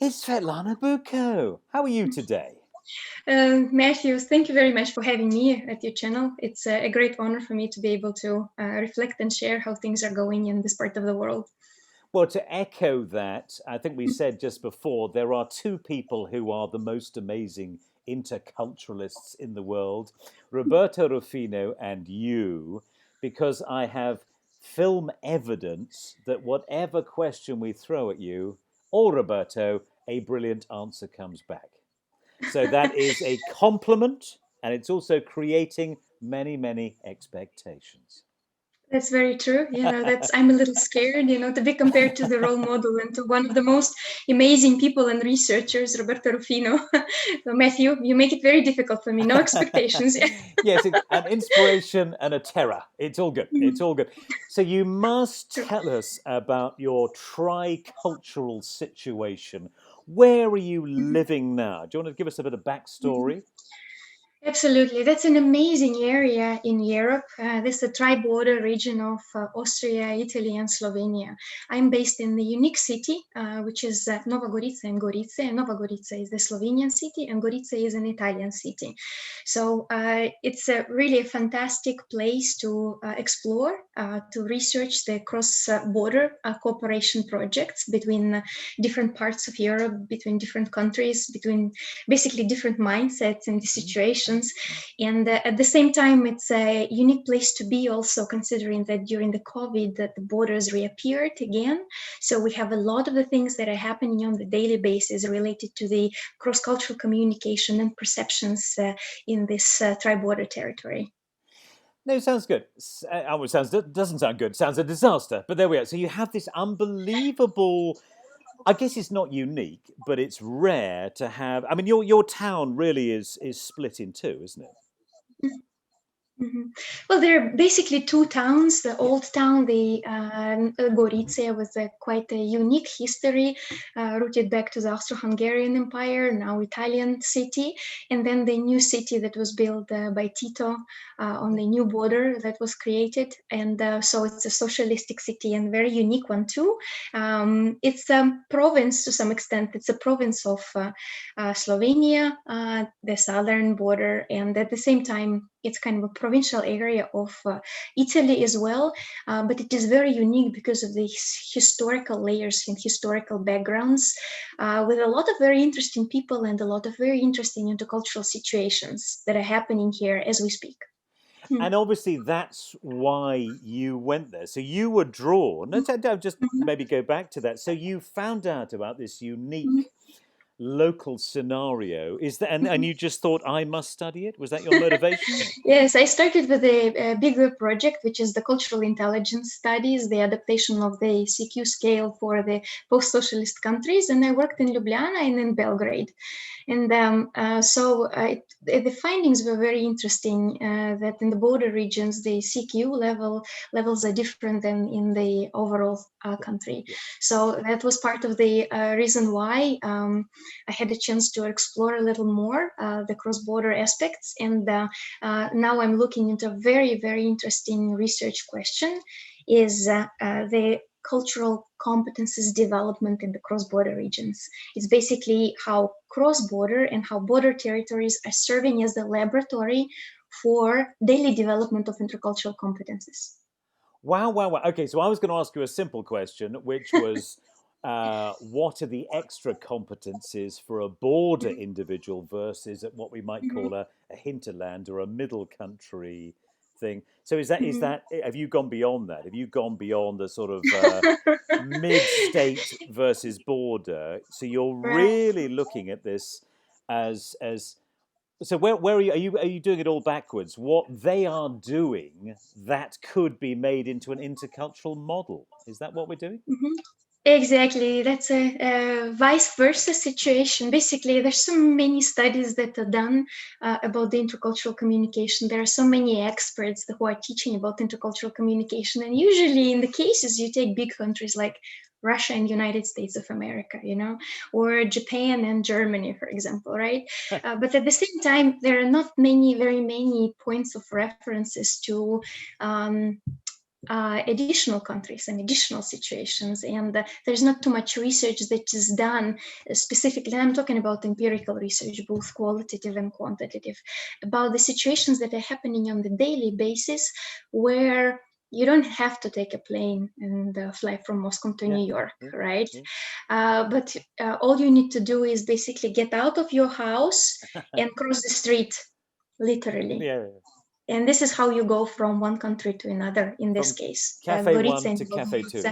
It's Svetlana Buko. How are you today? Matthew, thank you very much for having me at your channel. It's a great honor for me to be able to reflect and share how things are going in this part of the world. Well, to echo that, I think we said just before, there are two people who are the most amazing interculturalists in the world, Roberto Rufino and you, because I have film evidence that whatever question we throw at you, or Roberto, a brilliant answer comes back. So that is a compliment, and it's also creating many, many expectations. That's very true. That's I'm a little scared, to be compared to the role model and to one of the most amazing people and researchers, Roberto Rufino. So Matthew, you make it very difficult for me. No expectations. Yes, an inspiration and a terror. It's all good. It's all good. So you must True. tell us about your tricultural situation. Where are you Mhm. living now? Do you want to give us a bit of Mhm. backstory? Absolutely. That's an amazing area in Europe. This is the tri-border region of Austria, Italy, and Slovenia. I'm based in the unique city, which is Nova Gorica and Gorice. And Nova Gorica is the Slovenian city, and Gorice is an Italian city. So it's really a fantastic place to explore, to research the cross-border cooperation projects between different parts of Europe, between different countries, between basically different mindsets and the situations. And at the same time, it's a unique place to be also considering that during the COVID that the borders reappeared again. So we have a lot of the things that are happening on the daily basis related to the cross-cultural communication and perceptions in this tri-border territory. No, sounds good. Oh, it sounds doesn't sound good. Sounds a disaster. But there we are. So you have this unbelievable. I guess it's not unique, but it's rare to have. I mean, your town really is split in two, isn't it? Mhm. Well, there are basically two towns. The Yeah. old town, the Gorice, was quite a unique history, rooted back to the Austro-Hungarian Empire, now Italian city, and then the new city that was built by Tito on Yeah. the new border that was created. And so it's a socialistic city and very unique one too. It's a province to some extent. It's a province of Slovenia, the southern border, and at the same time, it's kind of a provincial area of Italy as well. But it is very unique because of these historical layers and historical backgrounds, with a lot of very interesting people and a lot of very interesting intercultural situations that are happening here as we speak. And obviously, that's why you went there. So you were drawn. I'll just Mhm. maybe go back to that. So you found out about this Mhm. unique local scenario. Is that and Mhm. you just thought I must study it? Was that your motivation? Yes, I started with a bigger project, which is the cultural intelligence studies, the adaptation of the CQ scale for the post-socialist countries, and I worked in Ljubljana and in Belgrade. And the findings were very interesting. That in the border regions, the CQ levels are different than in the overall Yeah, country. yeah. So that was part of the reason why I had a chance to explore a little more the cross-border aspects. And now I'm looking into a very, very interesting research question: is the cultural competences development in the cross-border regions. It's basically how cross-border and how border territories are serving as the laboratory for daily development of intercultural competences. Wow, wow, wow. Okay, so I was going to ask you a simple question, which was what are the extra competencies for a border individual versus at what we might Mhm, call a hinterland or a middle country thing? So is mhm. that have you gone beyond that? Have you gone beyond the sort of mid-state versus border? So you're Right. really looking at this as so where are you doing it all backwards? What they are doing that could be made into an intercultural model. Is that what we're doing? Mhm. Exactly. That's a vice versa situation. Basically, there's so many studies that are done about the intercultural communication. There are so many experts who are teaching about intercultural communication. And usually, in the cases, you take big countries like Russia and United States of America, or Japan and Germany, for example, right? But at the same time, there are not very many points of references to. Um, additional countries and additional situations, and there's not too much research that is done specifically. I'm talking about empirical research, both qualitative and quantitative, about the situations that are happening on the daily basis, where you don't have to take a plane and fly from Moscow to New York, right? But all you need to do is basically get out of your house and cross the street, literally. And this is how you go from one country to another, in this case. Cafe 1 to Cafe 2.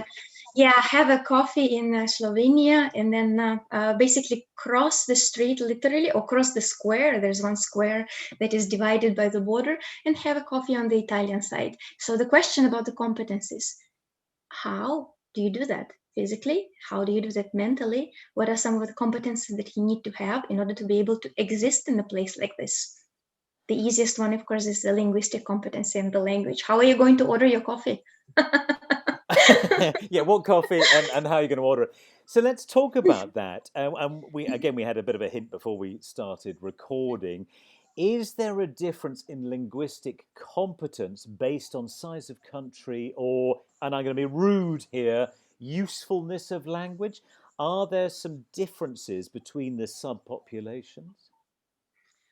Yeah, have a coffee in Slovenia, and then basically cross the street, literally, or cross the square. There's one square that is divided by the border, and have a coffee on the Italian side. So the question about the competencies: how do you do that? Physically? How do you do that mentally? What are some of the competencies that you need to have in order to be able to exist in a place like this? The easiest one, of course, is the linguistic competency and the language. How are you going to order your coffee? Yeah, what coffee and how are you going to order it? So let's talk about that. And we had a bit of a hint before we started recording. Is there a difference in linguistic competence based on size of country or, and I'm going to be rude here, usefulness of language? Are there some differences between the subpopulations?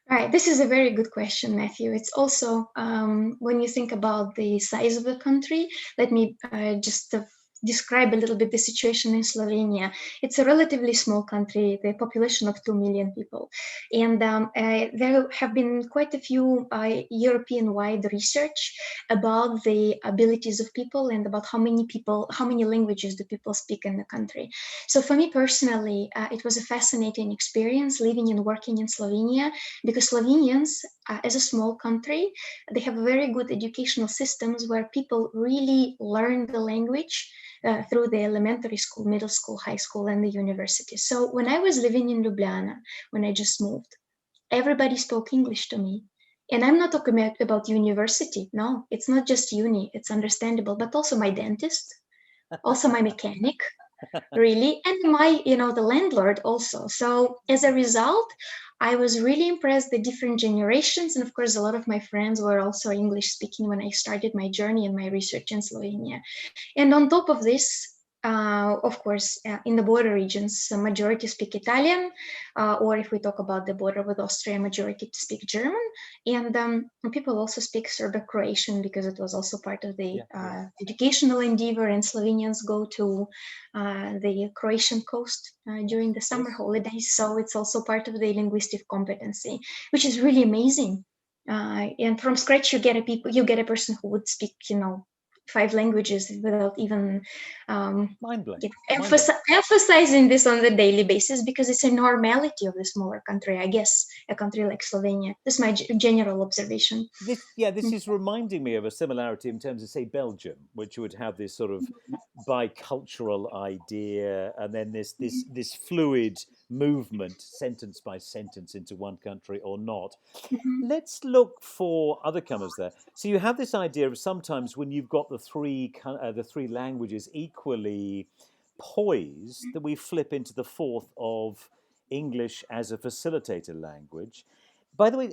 Right, this is a very good question, Matthew. It's also, when you think about the size of the country, let me just describe a little bit the situation in Slovenia. It's a relatively small country, the population of 2 million people. And there have been quite a few European-wide research about the abilities of people and about how many languages do people speak in the country. So for me personally, it was a fascinating experience living and working in Slovenia, because Slovenians, as a small country, they have very good educational systems where people really learn the language through the elementary school, middle school, high school, and the university. So when I was living in Ljubljana, when I just moved, everybody spoke English to me. And I'm not talking about university. No, it's not just uni. It's understandable, but also my dentist, also my mechanic, really, and my, the landlord also. So as a result, I was really impressed the different generations, and of course a lot of my friends were also English speaking when I started my journey and my research in Slovenia. And on top of this, of course, in the border regions, the majority speak Italian, or if we talk about the border with Austria, majority speak German. And people also speak Serbo-Croatian, because it was also part of the educational endeavor, and Slovenians go to the Croatian coast during the summer holidays. So it's also part of the linguistic competency, which is really amazing. And from scratch, you get a person who would speak, 5 languages without even emphasizing this on the daily basis, because it's a normality of the smaller country, I guess, a country like Slovenia. This is my general observation. This is reminding me of a similarity in terms of, say, Belgium, which would have this sort of bicultural idea, and then this fluid movement, sentence by sentence, into one country or not. Let's look for other comers there. So you have this idea of sometimes when you've got the three languages equally poised, that we flip into the fourth of English as a facilitator language. By the way,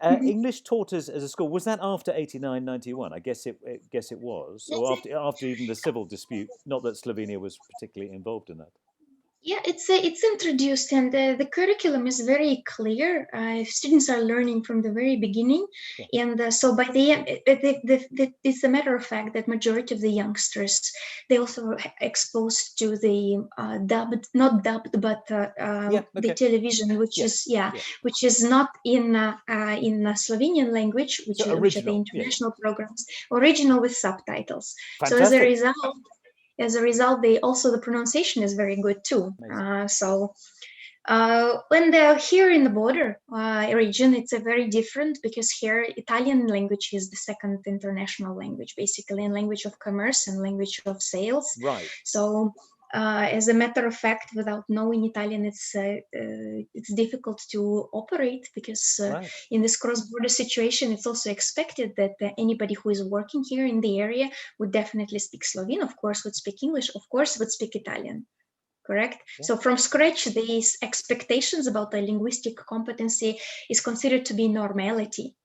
English taught us as a school. Was that after 89-91? I guess it was, or after even the civil dispute. Not that Slovenia was particularly involved in that. Yeah, it's introduced, and the curriculum is very clear. Students are learning from the very beginning, and so by the end, it's a matter of fact that majority of the youngsters, they also are exposed to the not dubbed, but the television, which is not in Slovenian language, which are the international programs, original with subtitles. Fantastic. So as a result, the pronunciation is very good too. When they're here in the border region, it's a very different, because here Italian language is the second international language, basically, and language of commerce and language of sales. Right. So as a matter of fact, without knowing Italian, it's difficult to operate, because in this cross-border situation, it's also expected that anybody who is working here in the area would definitely speak Slovene, of course, would speak English, of course, would speak Italian. Correct? Yeah. So from scratch, these expectations about the linguistic competency is considered to be normality.